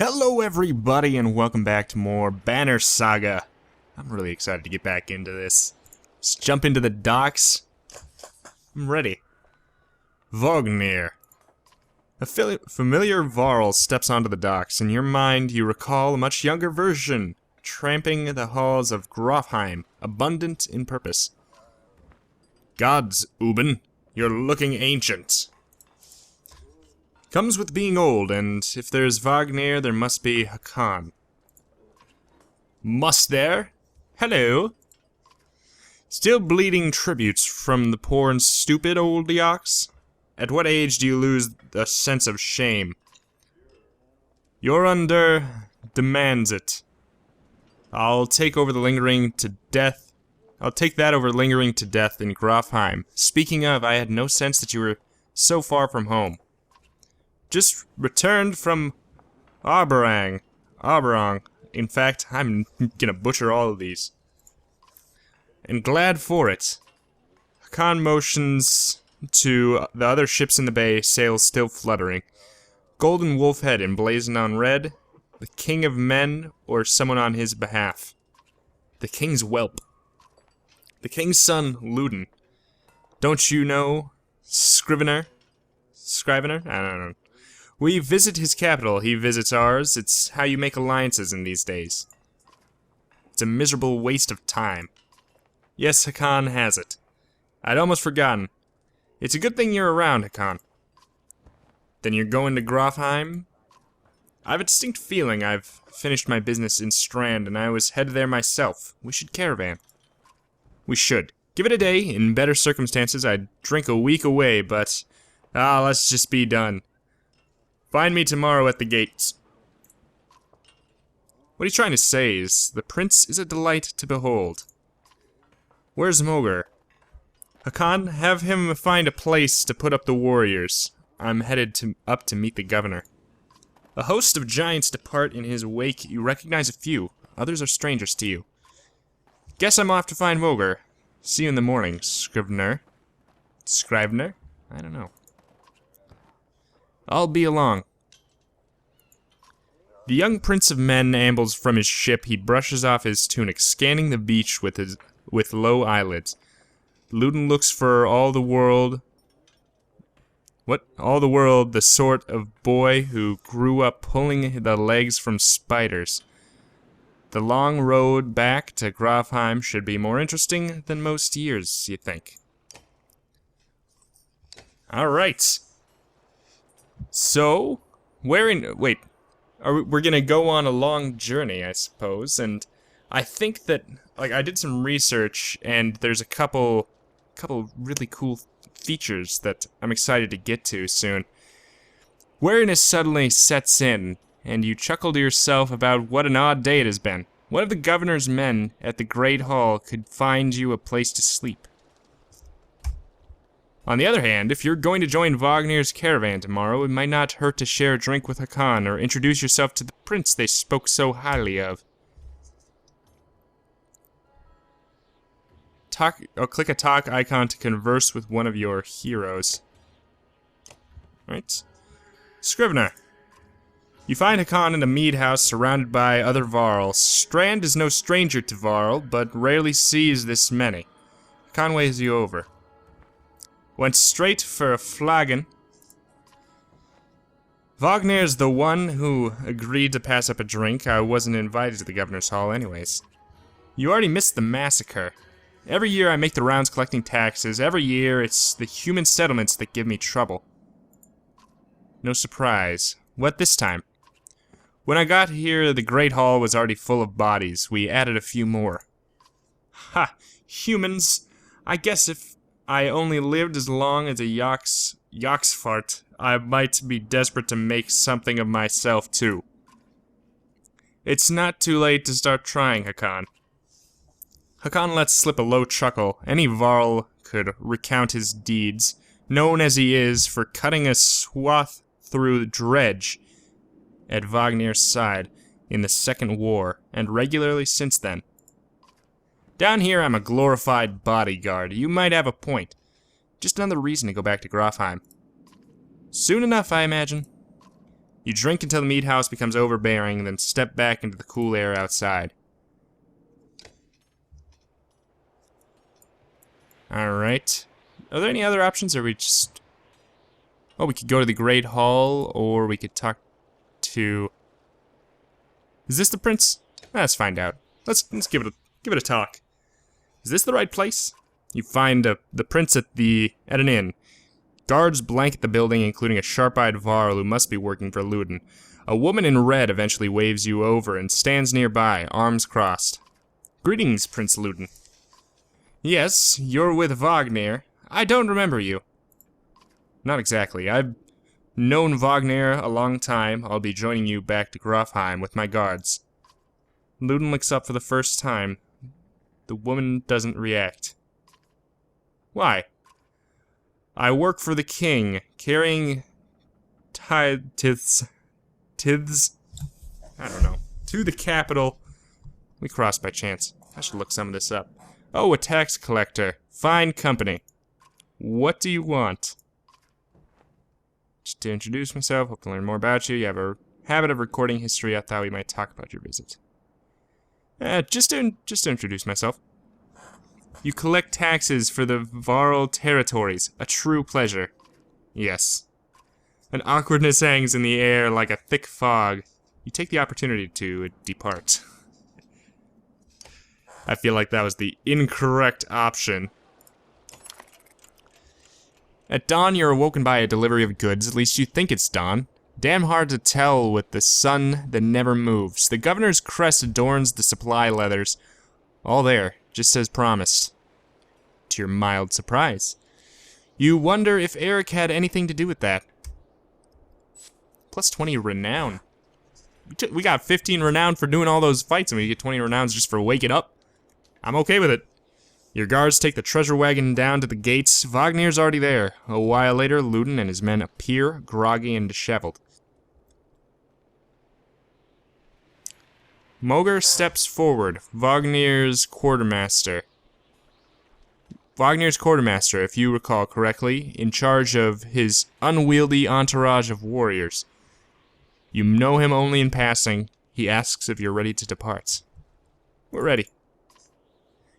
Hello everybody and welcome back to more Banner Saga. I'm really excited to get back into this. Let's jump into the docks. I'm ready. Vognir. A familiar Varl steps onto the docks. In your mind, you recall a much younger version, tramping the halls of Grofheim, abundant in purpose. Gods, Uben, you're looking ancient. Comes with being old, and if there's Wagner, there must be Hakan. Must there? Hello? Still bleeding tributes from the poor and stupid, old Yox? At what age do you lose the sense of shame? Your under demands it. I'll take over the lingering to death. I'll take that over lingering to death in Grofheim. Speaking of, I had no sense that you were so far from home. Just returned from Arberang. In fact, I'm gonna butcher all of these. And glad for it. Hakan motions to the other ships in the bay, sails still fluttering. Golden wolf head emblazoned on red. The king of men, or someone on his behalf. The king's whelp. The king's son, Luden. Don't you know Scrivener? I don't know. We visit his capital, he visits ours. It's how you make alliances in these days. It's a miserable waste of time. Yes, Hakan has it. I'd almost forgotten. It's a good thing you're around, Hakan. Then you're going to Grofheim? I have a distinct feeling I've finished my business in Strand and I was headed there myself. We should caravan. We should. Give it a day. In better circumstances, I'd drink a week away, but... let's just be done. Find me tomorrow at the gates. What he's trying to say is, the prince is a delight to behold. Where's Moger? Hakan, have him find a place to put up the warriors. I'm headed up to meet the governor. A host of giants depart in his wake. You recognize a few. Others are strangers to you. Guess I'm off to find Moger. See you in the morning, Scrivener. Scrivener? I don't know. I'll be along. The young prince of men ambles from his ship. He brushes off his tunic, scanning the beach with low eyelids. Luden looks for all the world the sort of boy who grew up pulling the legs from spiders. The long road back to Grofheim should be more interesting than most years, you think. Alright. So, we're gonna go on a long journey, I suppose, and I think that, I did some research, and there's a couple really cool features that I'm excited to get to soon. Weariness suddenly sets in, and you chuckle to yourself about what an odd day it has been. What if the governor's men at the Great Hall could find you a place to sleep? On the other hand, if you're going to join Wagner's caravan tomorrow, it might not hurt to share a drink with Hakan or introduce yourself to the prince they spoke so highly of. Click a talk icon to converse with one of your heroes. Alright. Scrivener. You find Hakan in a mead house surrounded by other Varl. Strand is no stranger to Varl, but rarely sees this many. Hakan waves you over. Went straight for a flagon. Wagner's the one who agreed to pass up a drink. I wasn't invited to the governor's hall anyways. You already missed the massacre. Every year I make the rounds collecting taxes. Every year it's the human settlements that give me trouble. No surprise. What this time? When I got here, the Great Hall was already full of bodies. We added a few more. Ha! Humans! I guess if I only lived as long as a Yoxfart, I might be desperate to make something of myself, too. It's not too late to start trying, Hakan. Hakan lets slip a low chuckle. Any Varl could recount his deeds, known as he is for cutting a swath through the dredge at Wagner's side in the Second War, and regularly since then. Down here, I'm a glorified bodyguard. You might have a point. Just another reason to go back to Grofheim. Soon enough, I imagine. You drink until the meat house becomes overbearing, then step back into the cool air outside. Alright. Are there any other options, or are we just... Oh, we could go to the Great Hall, or we could talk to... Is this the prince? Let's find out. Let's give it a talk. Is this the right place? You find the prince at an inn. Guards blanket the building, including a sharp-eyed varl who must be working for Luden. A woman in red eventually waves you over and stands nearby, arms crossed. Greetings, Prince Luden. Yes, you're with Wagner. I don't remember you. Not exactly. I've known Wagner a long time. I'll be joining you back to Grofheim with my guards. Luden looks up for the first time. The woman doesn't react. Why? I work for the king, carrying tithes, I don't know, to the capital. We crossed by chance. I should look some of this up. Oh, a tax collector. Fine company. What do you want? Just to introduce myself, hope to learn more about you. You have a habit of recording history. I thought we might talk about your visit. Just to introduce myself. You collect taxes for the Varl territories. A true pleasure. Yes. An awkwardness hangs in the air like a thick fog. You take the opportunity to depart. I feel like that was the incorrect option. At dawn, you're awoken by a delivery of goods. At least you think it's dawn. Damn hard to tell with the sun that never moves. The governor's crest adorns the supply leathers. All there, just as promised. To your mild surprise. You wonder if Eric had anything to do with that. Plus 20 renown. We got 15 renown for doing all those fights, and we get 20 renowns just for waking up. I'm okay with it. Your guards take the treasure wagon down to the gates. Wagner's already there. A while later, Luden and his men appear, groggy and disheveled. Moger steps forward. Wagner's quartermaster, if you recall correctly, in charge of his unwieldy entourage of warriors. You know him only in passing. He asks if you're ready to depart. We're ready.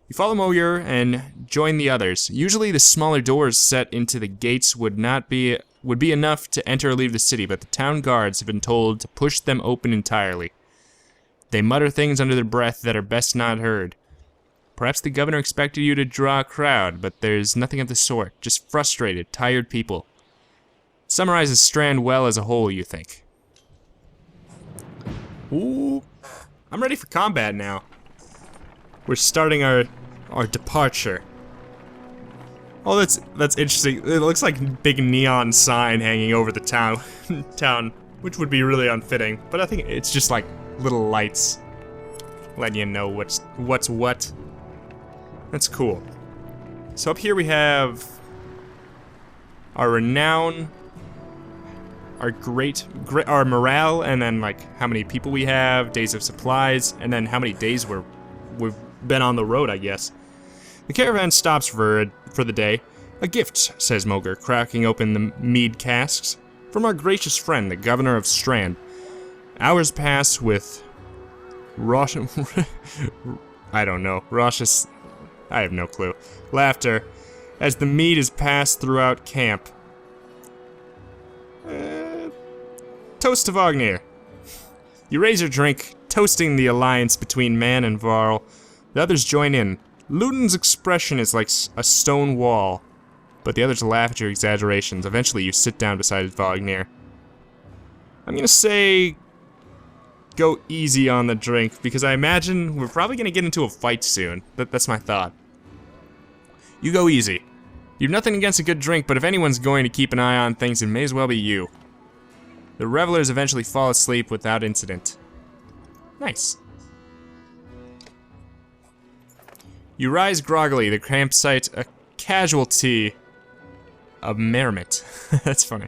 You follow Moger and join the others. Usually the smaller doors set into the gates would be enough to enter or leave the city, but the town guards have been told to push them open entirely. They mutter things under their breath that are best not heard. Perhaps the governor expected you to draw a crowd, but there's nothing of the sort. Just frustrated, tired people. Summarizes Strand well as a whole, you think. Ooh, I'm ready for combat now. We're starting our departure. Oh, that's interesting. It looks like a big neon sign hanging over the town, which would be really unfitting. But I think it's just like little lights letting you know what's what. That's cool. So up here we have our renown, our morale, and then like how many people we have, days of supplies, and then how many days we've been on the road, I guess. The caravan stops for the day. A gift, says Moger, cracking open the mead casks. From our gracious friend, the governor of Strand. Hours pass with I don't know. I have no clue. Laughter as the mead is passed throughout camp. Toast to Wagner. You raise your drink, toasting the alliance between man and Varl. The others join in. Luden's expression is like a stone wall, but the others laugh at your exaggerations. Eventually, you sit down beside Wagner. I'm gonna say go easy on the drink, because I imagine we're probably gonna get into a fight soon. That's my thought. You go easy. You've nothing against a good drink, but if anyone's going to keep an eye on things, it may as well be you. The revelers eventually fall asleep without incident. Nice. You rise groggily, the campsite a casualty of merriment. That's funny.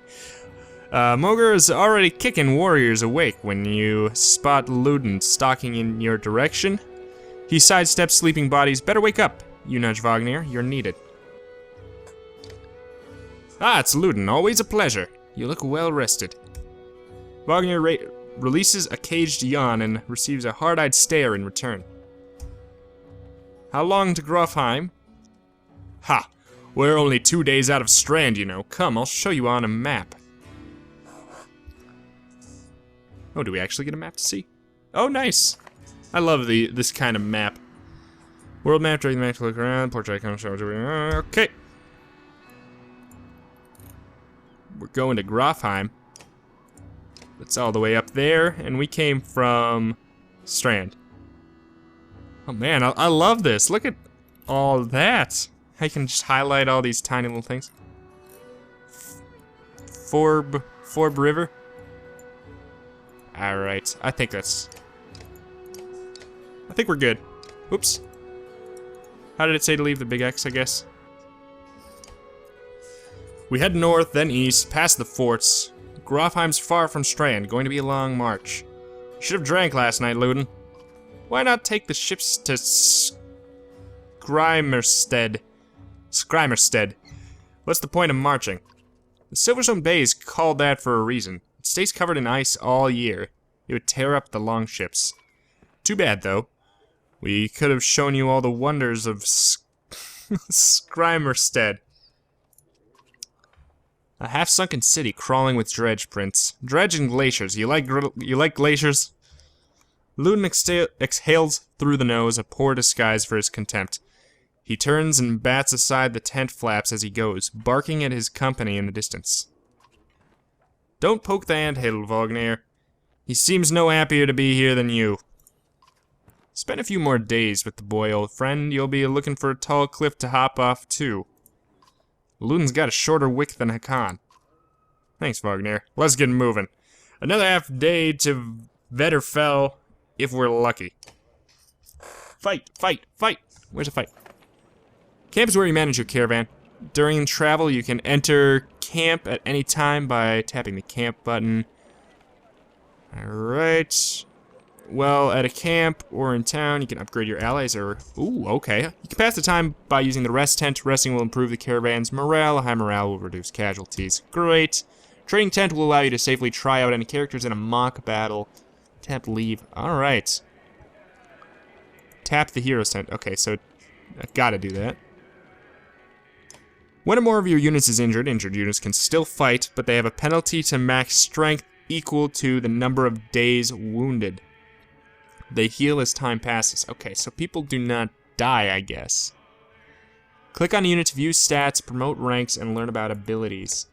Moger is already kicking warriors awake when you spot Luden stalking in your direction. He sidesteps sleeping bodies. Better wake up, you nudge Wagner. You're needed. Ah, it's Luden. Always a pleasure. You look well rested. Wagner releases a caged yawn and receives a hard-eyed stare in return. How long to Grofheim? Ha! We're only 2 days out of Strand, you know. Come, I'll show you on a map. Oh, do we actually get a map to see? Oh, nice! I love this kind of map. World map, drag the map to look around, portrait icon, show. Okay. We're going to Grofheim. It's all the way up there, and we came from Strand. Oh man, I love this. Look at all that. I can just highlight all these tiny little things. Forb River. Alright, I think we're good. Oops. How did it say to leave the big X, I guess? We head north, then east, past the forts. Grofheim's far from Strand, going to be a long march. Should have drank last night, Luden. Why not take the ships to Skrymerstead? What's the point of marching? The Silverstone Bay is called that for a reason. It stays covered in ice all year. It would tear up the longships. Too bad, though. We could have shown you all the wonders of Skrymerstead. A half-sunken city crawling with dredge, Prince. Dredge and glaciers. You like glaciers? Luden exhales through the nose, a poor disguise for his contempt. He turns and bats aside the tent flaps as he goes, barking at his company in the distance. Don't poke the anthill, Wagner. He seems no happier to be here than you. Spend a few more days with the boy, old friend. You'll be looking for a tall cliff to hop off, too. Luden's got a shorter wick than Hakan. Thanks, Wagner. Let's get moving. Another half day to Vetterfell, if we're lucky. Fight, fight, fight! Where's the fight? Camp is where you manage your caravan. During travel, you can enter camp at any time by tapping the camp button. Alright. Well, at a camp or in town, you can upgrade your allies or... Ooh, okay. You can pass the time by using the rest tent. Resting will improve the caravan's morale. High morale will reduce casualties. Great. Trading tent will allow you to safely try out any characters in a mock battle. Tap leave. Alright. Tap the hero's tent. Okay, so I gotta do that. When or more of your units is injured units can still fight, but they have a penalty to max strength equal to the number of days wounded. They heal as time passes. Okay, so people do not die, I guess. Click on a unit to view stats, promote ranks, and learn about abilities.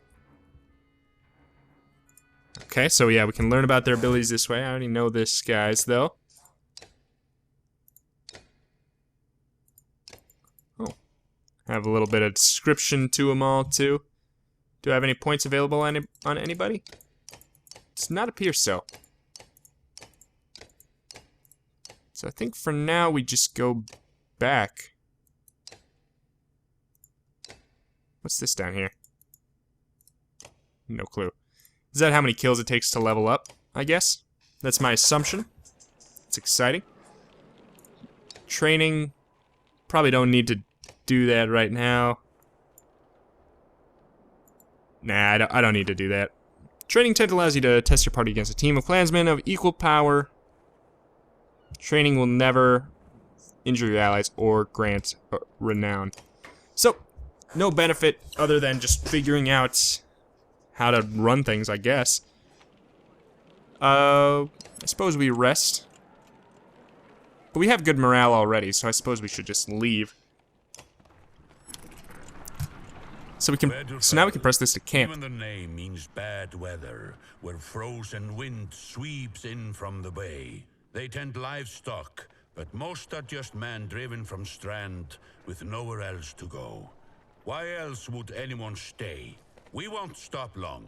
Okay, so yeah, we can learn about their abilities this way. I already know this, guys, though. Oh. Have a little bit of description to them all, too. Do I have any points available on anybody? Does not appear so. So I think for now we just go back. What's this down here? No clue. Is that how many kills it takes to level up, I guess? That's my assumption. It's exciting. Training. Probably don't need to do that right now. Nah, I don't need to do that. Training tent allows you to test your party against a team of clansmen of equal power. Training will never injure your allies or grant renown. So, no benefit other than just figuring out how to run things, I guess. I suppose we rest. But we have good morale already, so I suppose we should just leave. So now we can press this to camp. Even the name means bad weather, where frozen wind sweeps in from the bay. They tend livestock, but most are just men driven from Strand with nowhere else to go. Why else would anyone stay? We won't stop long.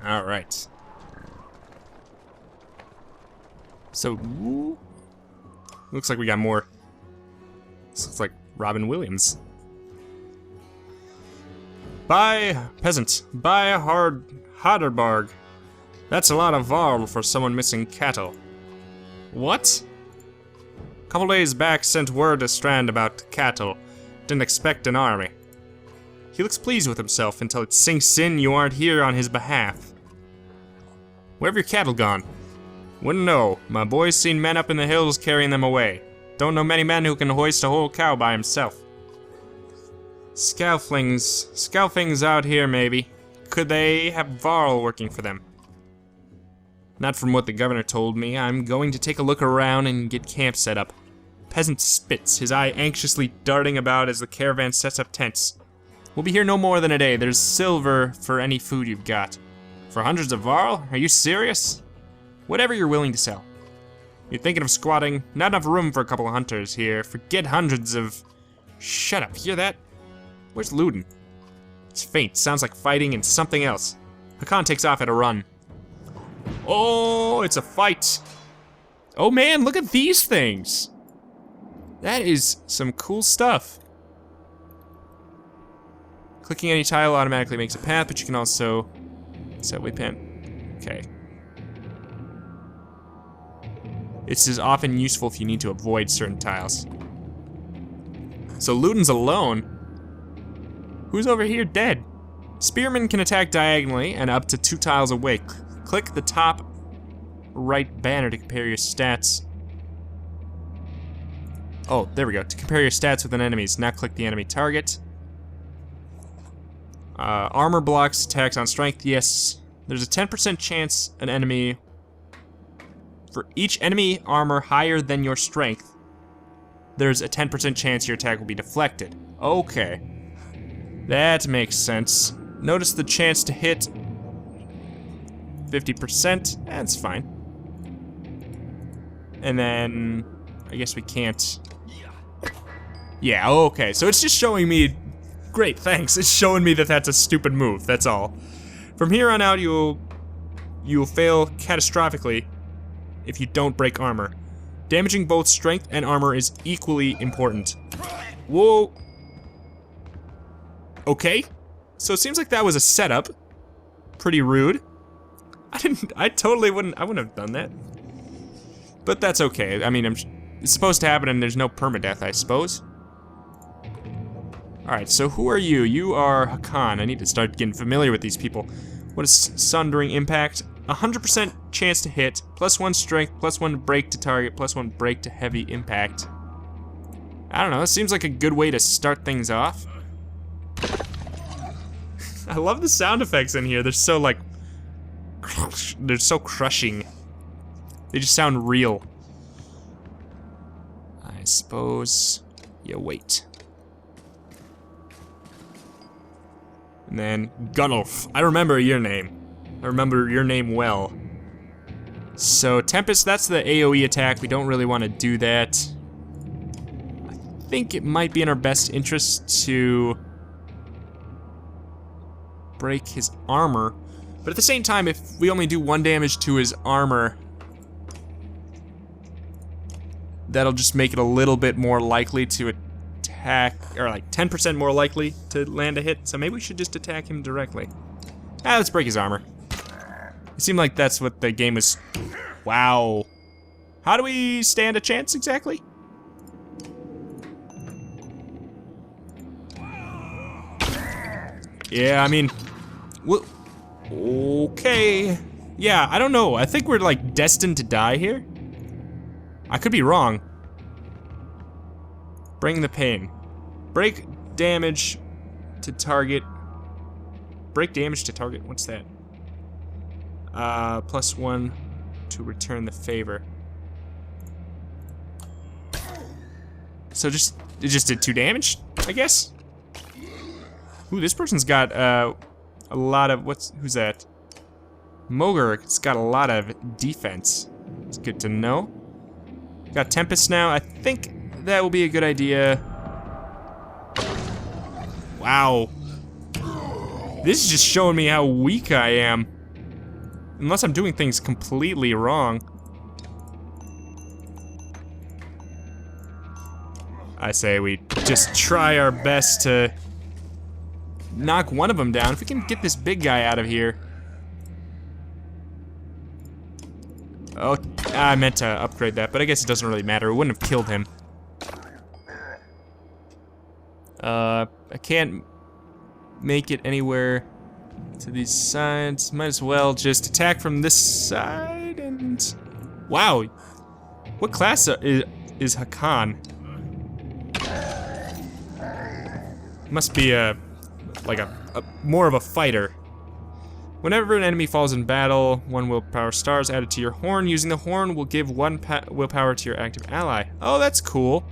All right. So, looks like we got more. This looks like Robin Williams. Buy, peasant, buy a Harderbarg. That's a lot of varl for someone missing cattle. What? Couple days back sent word to Strand about cattle. Didn't expect an army. He looks pleased with himself until it sinks in you aren't here on his behalf. Where have your cattle gone? Wouldn't know. My boy's seen men up in the hills carrying them away. Don't know many men who can hoist a whole cow by himself. Scalflings out here maybe. Could they have Varl working for them? Not from what the governor told me. I'm going to take a look around and get camp set up. Peasant spits, his eye anxiously darting about as the caravan sets up tents. We'll be here no more than a day. There's silver for any food you've got. For hundreds of Varl? Are you serious? Whatever you're willing to sell. You're thinking of squatting? Not enough room for a couple of hunters here. Forget hundreds of... Shut up, hear that? Where's Ludin? It's faint, sounds like fighting and something else. Hakan takes off at a run. Oh, it's a fight. Oh man, look at these things. That is some cool stuff. Clicking any tile automatically makes a path, but you can also set waypoint. Okay. This is often useful if you need to avoid certain tiles. So Ludin's alone. Who's over here dead? Spearmen can attack diagonally and up to 2 tiles away. Click the top right banner to compare your stats. Oh, there we go. To compare your stats with an enemy's. Now click the enemy target. Armor blocks attacks on strength. Yes. There's a 10% chance an enemy... For each enemy armor higher than your strength, there's a 10% chance your attack will be deflected. Okay. That makes sense. Notice the chance to hit 50%. That's fine. And then I guess we can't. Yeah, okay. So it's just showing me. Great, thanks. It's showing me that that's a stupid move. That's all. From here on out, you'll fail catastrophically if you don't break armor. Damaging both strength and armor is equally important. Whoa. Okay. So it seems like that was a setup. Pretty rude. I totally wouldn't have done that. But that's okay. I mean, it's supposed to happen and there's no permadeath, I suppose. Alright, so who are you? You are Hakan. I need to start getting familiar with these people. What is Sundering Impact? 100% chance to hit, +1 strength, +1 break to target, +1 break to heavy impact. I don't know, it seems like a good way to start things off. I love the sound effects in here. They're so like, they're so crushing. They just sound real. I suppose you wait. And then Gunnulf. I remember your name. I remember your name well. So Tempest, that's the AoE attack. We don't really want to do that. I think it might be in our best interest to break his armor. But at the same time, if we only do 1 damage to his armor, that'll just make it a little bit more likely to attack, or like 10% more likely to land a hit. So maybe we should just attack him directly. Let's break his armor. It seemed like that's what the game was. Wow. How do we stand a chance exactly? Yeah, I mean, well, okay. Yeah, I don't know. I think we're like destined to die here. I could be wrong. Bring the pain. Break damage to target. Break damage to target. What's that? +1 to return the favor. So it just did 2 damage, I guess. Ooh, this person's got a lot of who's that? Mogr. It's got a lot of defense. It's good to know. Got Tempest now. I think that will be a good idea. Wow. This is just showing me how weak I am. Unless I'm doing things completely wrong. I say we just try our best to knock one of them down. If we can get this big guy out of here. Oh, I meant to upgrade that, but I guess it doesn't really matter. It wouldn't have killed him. I can't make it anywhere to these sides. Might as well just attack from this side and... Wow! What class is Hakan? Must be like a more of a fighter. Whenever an enemy falls in battle, 1 willpower star is added to your horn. Using the horn will give 1 willpower to your active ally. Oh, that's cool.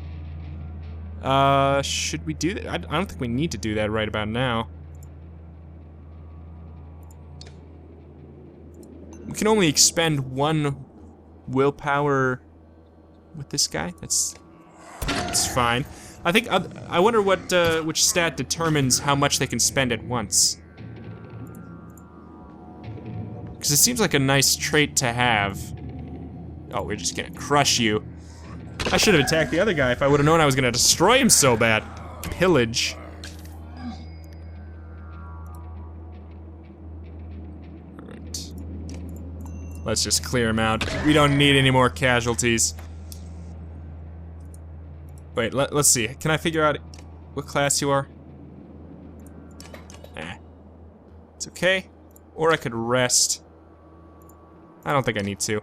Should we do that? I don't think we need to do that right about now. We can only expend 1 willpower with this guy. That's fine. I think I wonder what which stat determines how much they can spend at once. Because it seems like a nice trait to have. Oh, we're just gonna crush you. I should have attacked the other guy if I would have known I was gonna destroy him so bad. Pillage. Alright. Let's just clear him out. We don't need any more casualties. Wait, let's see. Can I figure out what class you are? It's okay. Or I could rest. I don't think I need to.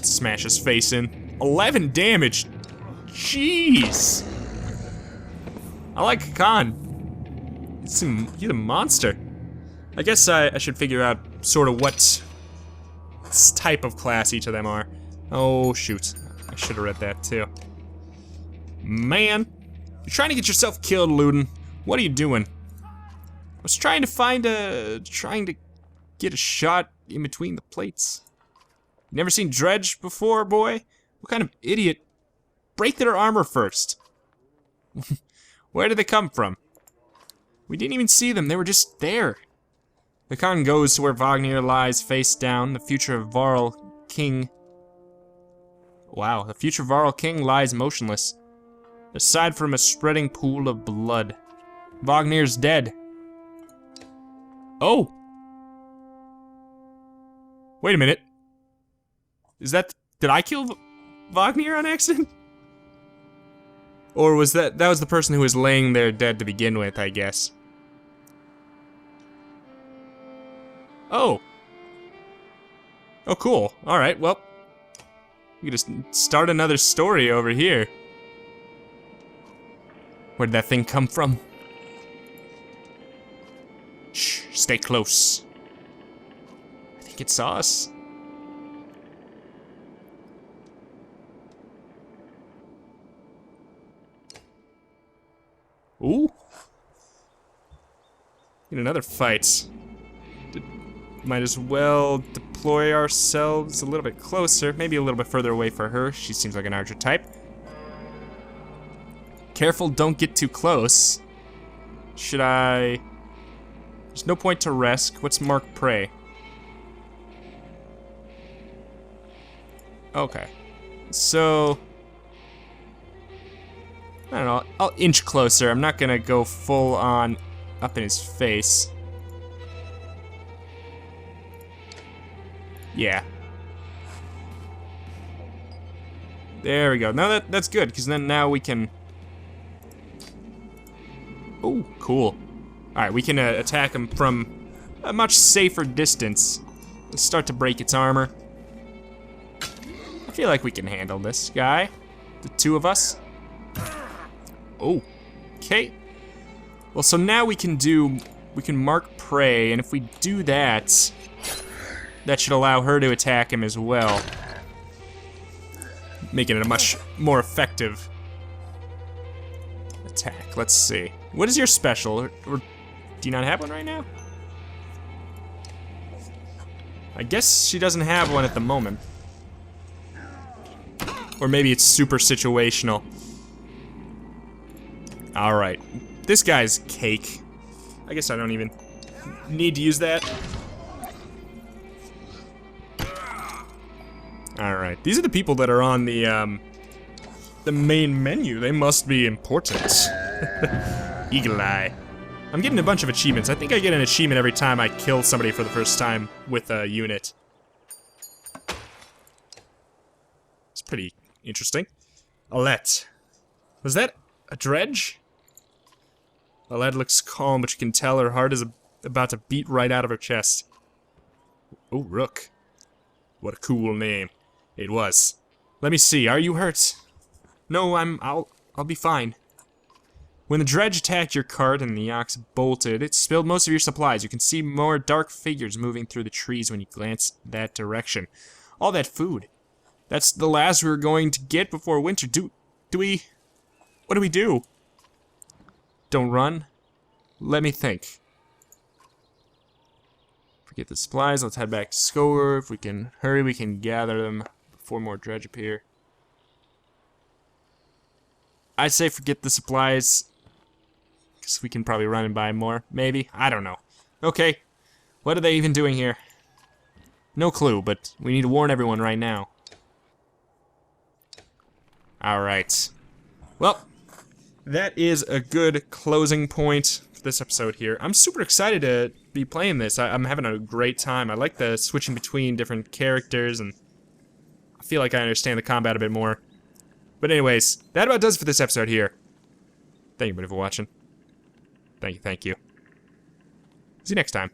Smash his face in. 11 damage! Jeez! I like Khan. He's a monster. I guess I should figure out sort of what type of class each of them are. Oh, shoot. I should have read that, too. Man! You're trying to get yourself killed, Luden. What are you doing? I was trying to get a shot in between the plates. You never seen Dredge before, boy? What kind of idiot? Break their armor first. Where did they come from? We didn't even see them, they were just there. The Khan goes to where Wagner lies face down, the future of Varl King. Wow, the future Varl King lies motionless. Aside from a spreading pool of blood. Wagner's dead. Oh! Wait a minute. Is that... Did I kill Wagner on accident? Or was that was the person who was laying there dead to begin with, I guess. Oh. Oh, cool. Alright, well. We can just start another story over here. Where did that thing come from? Shh, stay close. I think it saw us. Ooh. Get another fight. Might as well deploy ourselves a little bit closer, maybe a little bit further away for her. She seems like an archer type. Careful, don't get too close. Should I... There's no point to risk. What's mark prey? Okay. So... I don't know, I'll inch closer. I'm not gonna go full on up in his face. Yeah. There we go. Now that's good, because then now we can... Oh, cool. Alright, we can attack him from a much safer distance. Let's start to break its armor. I feel like we can handle this guy. The two of us. Oh, okay. Well, so now we can mark prey, and if we do that, that should allow her to attack him as well. Making it a much more effective attack. Let's see. What is your special? Or do you not have one right now? I guess she doesn't have one at the moment. Or maybe it's super situational. Alright. This guy's cake. I guess I don't even need to use that. Alright. These are the people that are on the main menu. They must be important. Eagle Eye. I'm getting a bunch of achievements. I think I get an achievement every time I kill somebody for the first time with a unit. It's pretty interesting. Alette. Was that a dredge? The lad looks calm, but you can tell her heart is about to beat right out of her chest. Oh, Rook. What a cool name. It was. Let me see, are you hurt? No, I'll be fine. When the dredge attacked your cart and the ox bolted, it spilled most of your supplies. You can see more dark figures moving through the trees when you glance that direction. All that food. That's the last we were going to get before winter. What do we do? Don't run. Let me think. Forget the supplies. Let's head back to Score. If we can hurry, we can gather them before more dredge appear. I say forget the supplies. Because we can probably run and buy more. Maybe. I don't know. Okay. What are they even doing here? No clue, but we need to warn everyone right now. Alright. Well, that is a good closing point for this episode here. I'm super excited to be playing this. I'm having a great time. I like the switching between different characters, and I feel like I understand the combat a bit more. But anyways, that about does it for this episode here. Thank you, everybody, for watching. Thank you. See you next time.